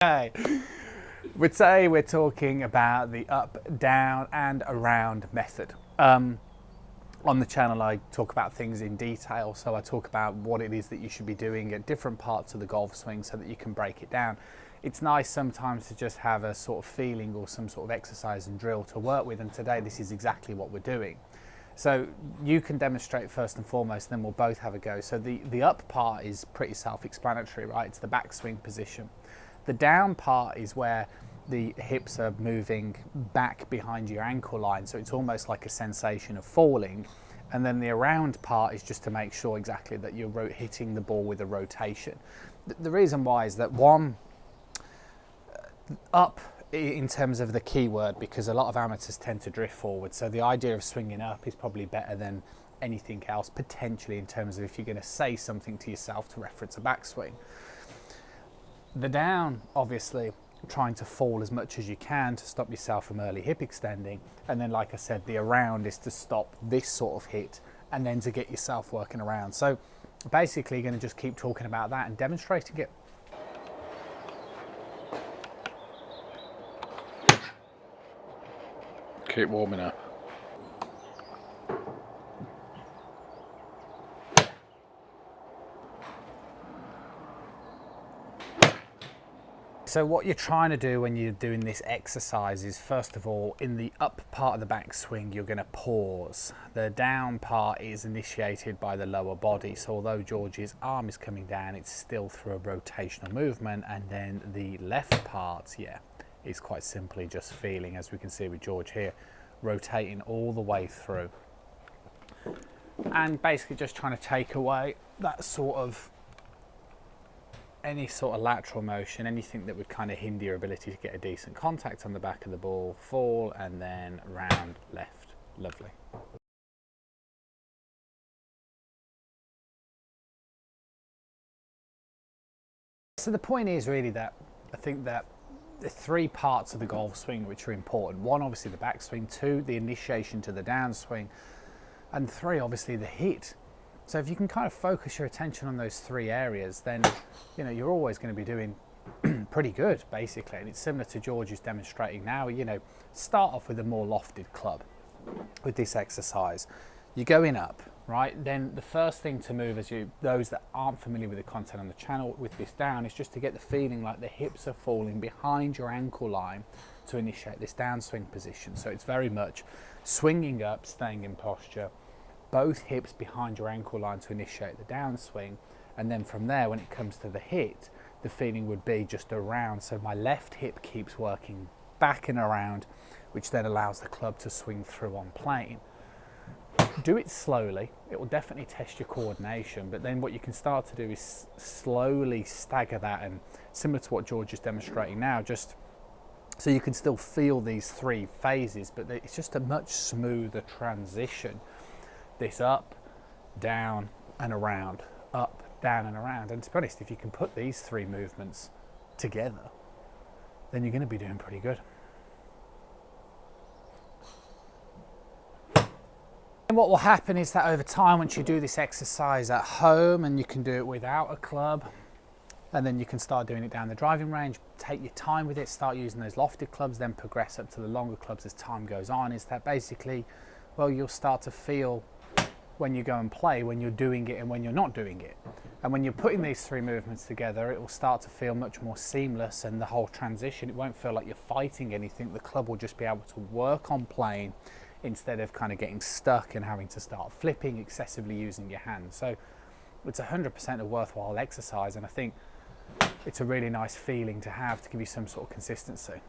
Hey, today we're talking about the up, down and around method. On the channel I talk about things in detail, so I talk about what it is that you should be doing at different parts of the golf swing so that you can break it down. It's nice sometimes to just have a sort of feeling or some sort of exercise and drill to work with, and today this is exactly what we're doing. So you can demonstrate first and foremost, then we'll both have a go. So the up part is pretty self-explanatory, right? It's the backswing position. The down part is where the hips are moving back behind your ankle line, so it's almost like a sensation of falling. And then the around part is just to make sure exactly that you're hitting the ball with a rotation. The reason why is that one, up in terms of the keyword, because a lot of amateurs tend to drift forward, so the idea of swinging up is probably better than anything else, potentially, in terms of if you're going to say something to yourself to reference a backswing. The down, obviously, trying to fall as much as you can to stop yourself from early hip extending. And then, like I said, the around is to stop this sort of hit and then to get yourself working around. So basically, you're going to just keep talking about that and demonstrating it. Keep warming up. So what you're trying to do when you're doing this exercise is, first of all, in the up part of the backswing, you're going to pause. The down part is initiated by the lower body. So although George's arm is coming down, it's still through a rotational movement. And then the left part, is quite simply just feeling, as we can see with George here, rotating all the way through. And basically just trying to take away that sort of any sort of lateral motion, anything that would kind of hinder your ability to get a decent contact on the back of the ball, fall, and then round left. Lovely. So the point is really that I think that the three parts of the golf swing which are important: one, obviously the backswing; two, the initiation to the downswing; and three, obviously the hit. So if you can kind of focus your attention on those three areas, then you're always going to be doing pretty good, basically. And it's similar to George, demonstrating now. Start off with a more lofted club with this exercise. You're going up, right? Then the first thing to move, those that aren't familiar with the content on the channel with this down, is just to get the feeling like the hips are falling behind your ankle line to initiate this downswing position. So it's very much swinging up, staying in posture, both hips behind your ankle line to initiate the downswing, and then from there, when it comes to the hit, the feeling would be just around. So my left hip keeps working back and around, which then allows the club to swing through on plane. Do it slowly. It will definitely test your coordination, but then what you can start to do is slowly stagger that, and similar to what George is demonstrating now, just so you can still feel these three phases, but it's just a much smoother transition. This up, down and around, up, down and around. And to be honest, if you can put these three movements together, then you're going to be doing pretty good. And what will happen is that over time, once you do this exercise at home, and you can do it without a club, and then you can start doing it down the driving range, take your time with it, start using those lofted clubs, then progress up to the longer clubs as time goes on, is that basically, well, you'll start to feel when you go and play, when you're doing it and when you're not doing it. And when you're putting these three movements together, it will start to feel much more seamless, and the whole transition, it won't feel like you're fighting anything. The club will just be able to work on playing instead of kind of getting stuck and having to start flipping, excessively using your hands. So it's 100% a worthwhile exercise, and I think it's a really nice feeling to have, to give you some sort of consistency.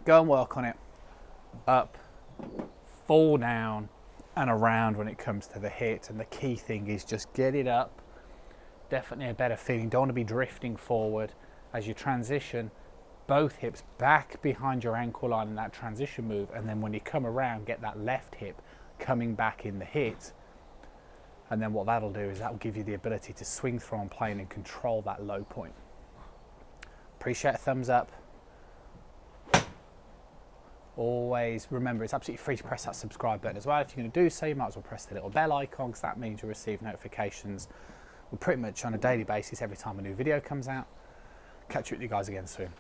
Go and work on it. Up, fall down and around when it comes to the hit, and the key thing is just get it up. Definitely a better feeling. Don't want to be drifting forward as you transition. Both hips back behind your ankle line in that transition move, and then when you come around, get that left hip coming back in the hit. And then what that'll do is that will give you the ability to swing through on plane and control that low point. Appreciate a thumbs up. Always remember, it's absolutely free to press that subscribe button as well. If you're going to do so, you might as well press the little bell icon, because that means you'll receive notifications pretty much on a daily basis every time a new video comes out. catch you with you guys again soon.